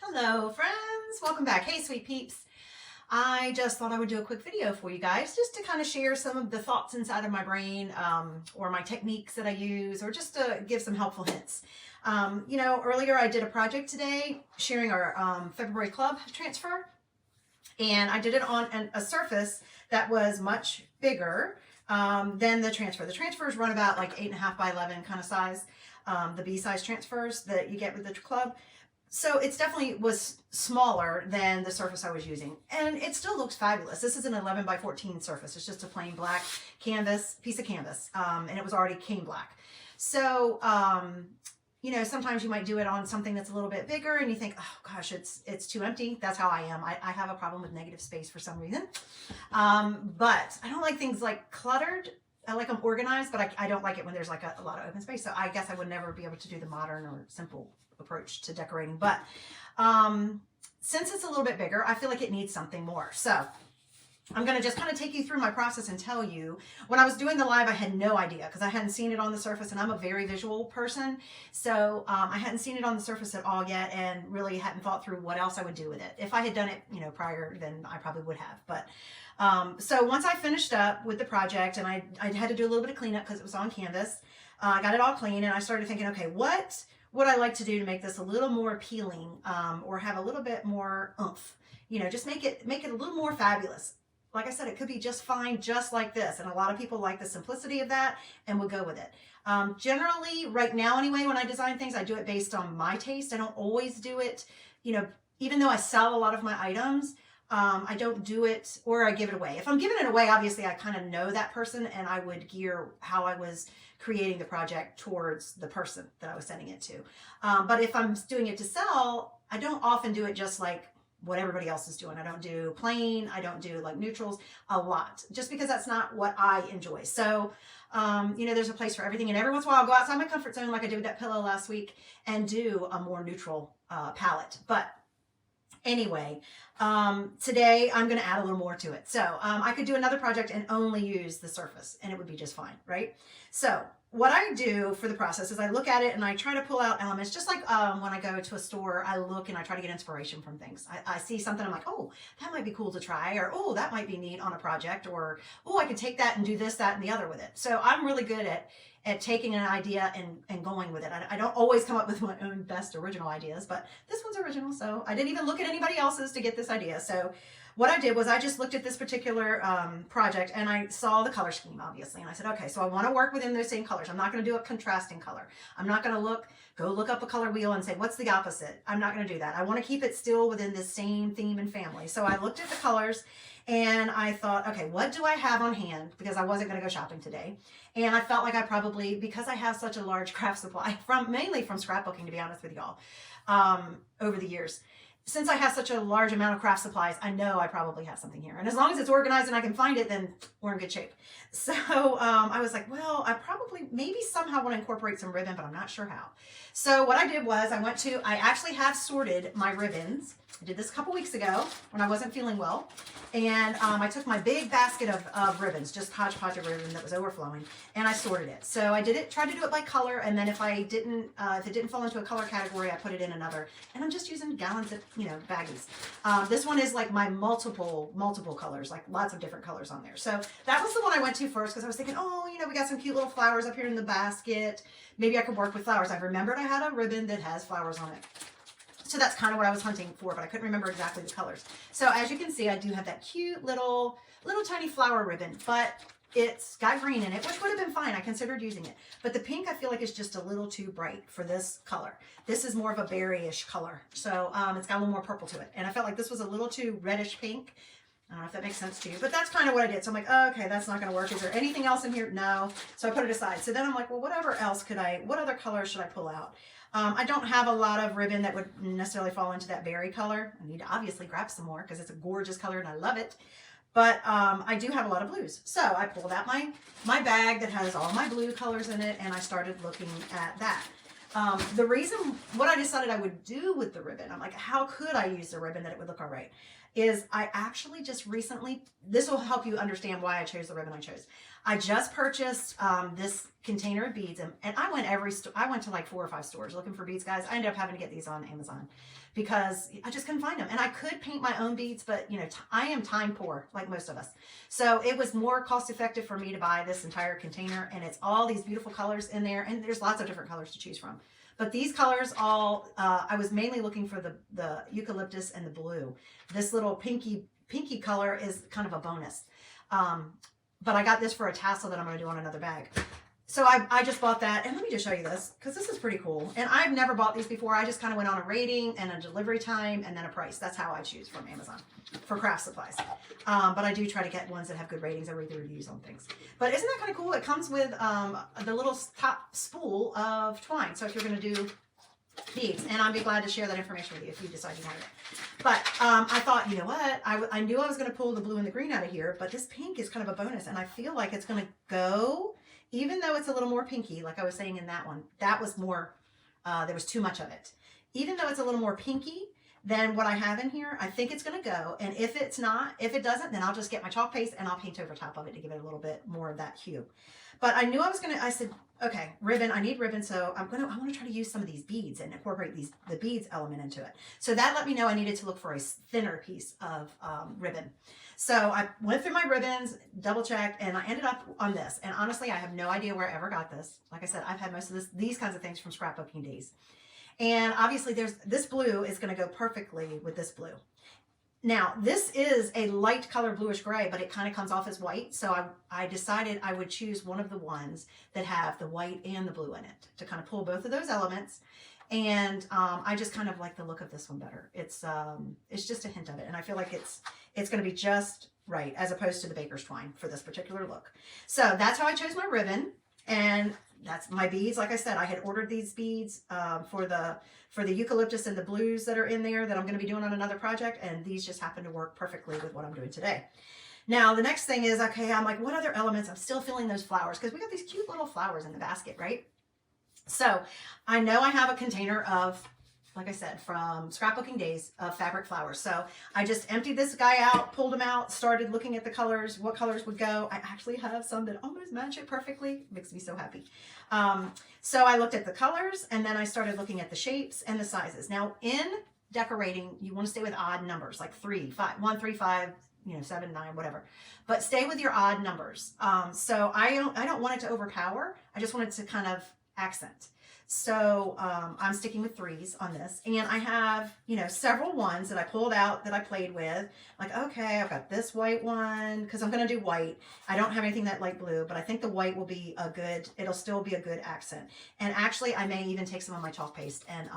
Hello friends, welcome back. Hey sweet peeps. I just thought I would do a quick video for you guys just to kind of share some of the thoughts inside of my brain or my techniques that I use, or just to give some helpful hints. Earlier I did a project today sharing our February club transfer, and I did it on a surface that was much bigger than the transfer. The transfers run about like 8.5 by 11 kind of size, the B size transfers that you get with the club. So it's definitely was smaller than the surface I was using, and it still looks fabulous. This is an 11 by 14 surface. It's just a plain black canvas, piece of canvas, and it was already came black. So, sometimes you might do it on something that's a little bit bigger and you think, oh gosh, it's too empty. That's how I am. I have a problem with negative space for some reason. But I don't like things like cluttered. I like them organized, but I don't like it when there's like a lot of open space. So I guess I would never be able to do the modern or simple approach to decorating. But since it's a little bit bigger, I feel like it needs something more. So I'm going to just kind of take you through my process and tell you. When I was doing the live, I had no idea because I hadn't seen it on the surface, and I'm a very visual person. So I hadn't seen it on the surface at all yet, and really hadn't thought through what else I would do with it. If I had done it, prior, then I probably would have. But so once I finished up with the project, and I had to do a little bit of cleanup because it was on canvas, I got it all clean, and I started thinking, okay, what would I like to do to make this a little more appealing, or have a little bit more oomph? Just make it a little more fabulous. Like I said, it could be just fine, just like this. And a lot of people like the simplicity of that and would go with it. Generally, right now anyway, when I design things, I do it based on my taste. I don't always do it, even though I sell a lot of my items, I don't do it, or I give it away. If I'm giving it away, obviously I kind of know that person, and I would gear how I was creating the project towards the person that I was sending it to. But if I'm doing it to sell, I don't often do it just like what everybody else is doing. I don't do plain, I don't do like neutrals a lot, just because that's not what I enjoy. So, there's a place for everything, and every once in a while I'll go outside my comfort zone like I did with that pillow last week and do a more neutral palette. But anyway, today I'm going to add a little more to it. So I could do another project and only use the surface, and it would be just fine, right? So what I do for the process is I look at it and I try to pull out elements, just like when I go to a store, I look and I try to get inspiration from things. I see something, I'm like, oh, that might be cool to try, or oh, that might be neat on a project, or oh, I could take that and do this, that, and the other with it. So I'm really good at taking an idea and going with it. I don't always come up with my own best original ideas, but this one's original, so I didn't even look at anybody else's to get this idea. So what I did was I just looked at this particular project, and I saw the color scheme, obviously, and I said, okay, so I want to work within those same colors. I'm not going to do a contrasting color. I'm not going to go look up a color wheel and say, what's the opposite? I'm not going to do that. I want to keep it still within the same theme and family. So I looked at the colors, and I thought, okay, what do I have on hand? Because I wasn't going to go shopping today. And I felt like I probably, because I have such a large craft supply, mainly from scrapbooking, to be honest with y'all, over the years, since I have such a large amount of craft supplies, I know I probably have something here. And as long as it's organized and I can find it, then we're in good shape. So I was like, well, I probably maybe somehow want to incorporate some ribbon, but I'm not sure how. So what I did was I actually have sorted my ribbons. I did this a couple weeks ago when I wasn't feeling well. And I took my big basket of ribbons, just hodgepodge of ribbon that was overflowing, and I sorted it. So I tried to do it by color, and then if it didn't fall into a color category, I put it in another. And I'm just using gallons of, baggies. This one is like my multiple colors, like lots of different colors on there. So that was the one I went to first, because I was thinking, oh, we got some cute little flowers up here in the basket. Maybe I could work with flowers. I remembered I had a ribbon that has flowers on it. So that's kind of what I was hunting for, but I couldn't remember exactly the colors. So as you can see, I do have that cute little tiny flower ribbon, but it's got green in it, which would have been fine. I considered using it. But the pink, I feel like, is just a little too bright for this color. This is more of a berryish color. So it's got a little more purple to it. And I felt like this was a little too reddish pink. I don't know if that makes sense to you, but that's kind of what I did. So I'm like, oh, okay, that's not going to work. Is there anything else in here? No. So I put it aside. So then I'm like, well, what other colors should I pull out? I don't have a lot of ribbon that would necessarily fall into that berry color. I need to obviously grab some more because it's a gorgeous color and I love it. But I do have a lot of blues. So I pulled out my bag that has all my blue colors in it, and I started looking at that. What I decided I would do with the ribbon, I'm like, how could I use the ribbon that it would look all right? is I actually just recently, this will help you understand why I chose the ribbon I chose. I just purchased this container of beads, and I went to like 4 or 5 stores looking for beads, guys. I ended up having to get these on Amazon because I just couldn't find them. And I could paint my own beads, but you know, I am time poor, like most of us. So it was more cost effective for me to buy this entire container, and it's all these beautiful colors in there, and there's lots of different colors to choose from. But these colors all, I was mainly looking for the eucalyptus and the blue. This little pinky color is kind of a bonus. But I got this for a tassel that I'm going to do on another bag. So I just bought that, and let me just show you this, because this is pretty cool. And I've never bought these before. I just kind of went on a rating and a delivery time and then a price. That's how I choose from Amazon for craft supplies. But I do try to get ones that have good ratings. I read the reviews on things. But isn't that kind of cool? It comes with the little top spool of twine. So if you're going to do beads, and I'd be glad to share that information with you if you decide you wanted it. But I thought, you know what? I knew I was going to pull the blue and the green out of here, but this pink is kind of a bonus, and I feel like it's going to go, even though it's a little more pinky, like I was saying in that one. That was more, there was too much of it. Even though it's a little more pinky than what I have in here, I think it's going to go. And if it's not, if it doesn't, then I'll just get my chalk paste and I'll paint over top of it to give it a little bit more of that hue. But I knew I was going to, I said, okay, ribbon, I need ribbon. So I want to try to use some of these beads and incorporate the beads element into it. So that let me know I needed to look for a thinner piece of ribbon. So I went through my ribbons, double checked, and I ended up on this. And honestly, I have no idea where I ever got this. Like I said, I've had most of these kinds of things from scrapbooking days. And obviously this blue is going to go perfectly with this blue. Now, this is a light color bluish gray, but it kind of comes off as white. So I decided I would choose one of the ones that have the white and the blue in it to kind of pull both of those elements. And I just kind of like the look of this one better. It's just a hint of it. And I feel like it's going to be just right as opposed to the baker's twine for this particular look. So that's how I chose my ribbon. And that's my beads. Like I said, I had ordered these beads for the eucalyptus and the blues that are in there that I'm going to be doing on another project. And these just happen to work perfectly with what I'm doing today. Now, the next thing is, okay, I'm like, what other elements? I'm still feeling those flowers because we got these cute little flowers in the basket, right? So I know I have a container of, like I said, from scrapbooking days of fabric flowers. So I just emptied this guy out, pulled them out, started looking at the colors, what colors would go. I actually have some that almost match it perfectly. It makes me so happy. So I looked at the colors, and then I started looking at the shapes and the sizes. Now in decorating, you want to stay with odd numbers, like 3, 5, 1, 3, 5, 7, 9, whatever. But stay with your odd numbers. So I don't want it to overpower. I just want it to kind of accent. So I'm sticking with 3s on this, and I have, several ones that I pulled out that I played with. Like, okay, I've got this white one because I'm going to do white. I don't have anything that light blue, but I think the white will be it'll still be a good accent. And actually, I may even take some of my chalk paste and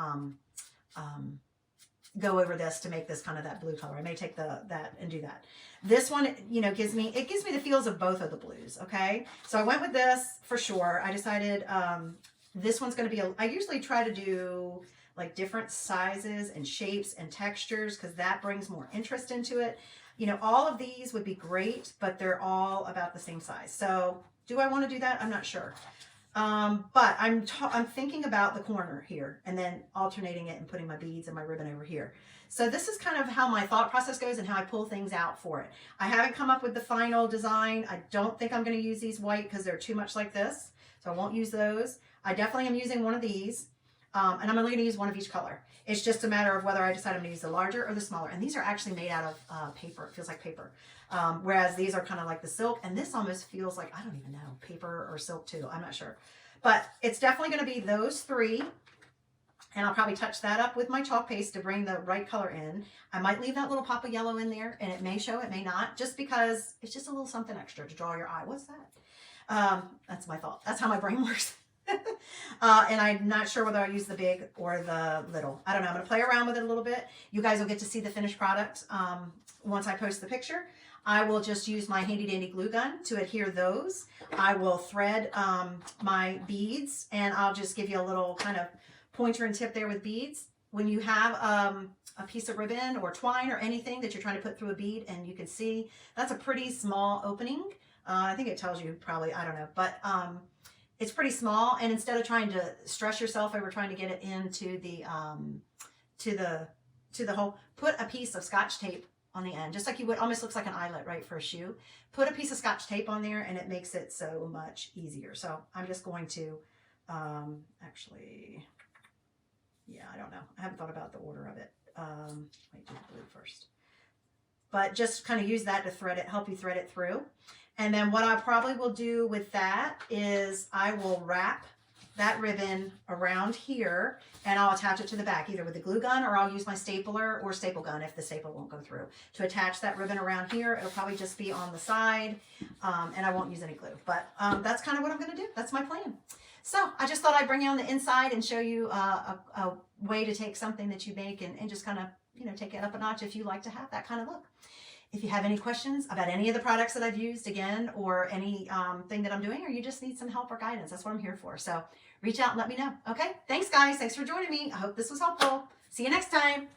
go over this to make this kind of that blue color. I may take that and do that. This one, gives me the feels of both of the blues. Okay, so I went with this for sure. I decided. This one's going to be, I usually try to do like different sizes and shapes and textures because that brings more interest into it. All of these would be great, but they're all about the same size. So do I want to do that? I'm not sure. But I'm thinking about the corner here and then alternating it and putting my beads and my ribbon over here. So this is kind of how my thought process goes and how I pull things out for it. I haven't come up with the final design. I don't think I'm going to use these white because they're too much like this. So I won't use those. I definitely am using one of these, and I'm only going to use one of each color. It's just a matter of whether I decide I'm going to use the larger or the smaller. And these are actually made out of paper. It feels like paper. Whereas these are kind of like the silk. And this almost feels like, I don't even know, paper or silk too. I'm not sure. But it's definitely going to be those 3. And I'll probably touch that up with my chalk paste to bring the right color in. I might leave that little pop of yellow in there. And it may show, it may not. Just because it's just a little something extra to draw your eye. What's that? That's my thought. That's how my brain works. And I'm not sure whether I use the big or the little. I don't know. I'm going to play around with it a little bit. You guys will get to see the finished product once I post the picture. I will just use my handy dandy glue gun to adhere those. I will thread my beads, and I'll just give you a little kind of pointer and tip there with beads. When you have a piece of ribbon or twine or anything that you're trying to put through a bead, and you can see that's a pretty small opening. I think it tells you probably, I don't know, but it's pretty small, and instead of trying to stress yourself over trying to get it into the to the hole, put a piece of Scotch tape on the end, just like you would, almost looks like an eyelet, right, for a shoe. Put a piece of Scotch tape on there and it makes it so much easier. So I'm just going to, actually, yeah, I don't know. I haven't thought about the order of it. Wait, do the blue first. But just kind of use that to thread it, help you thread it through. And then what I probably will do with that is I will wrap that ribbon around here and I'll attach it to the back either with a glue gun or I'll use my stapler or staple gun if the staple won't go through. To attach that ribbon around here, it'll probably just be on the side and I won't use any glue. But that's kind of what I'm going to do. That's my plan. So I just thought I'd bring you on the inside and show you a way to take something that you make and just kind of, you know, take it up a notch if you like to have that kind of look. If you have any questions about any of the products that I've used, again, or any thing that I'm doing, or you just need some help or guidance, that's what I'm here for. So reach out and let me know. Okay? Thanks, guys. Thanks for joining me. I hope this was helpful. See you next time.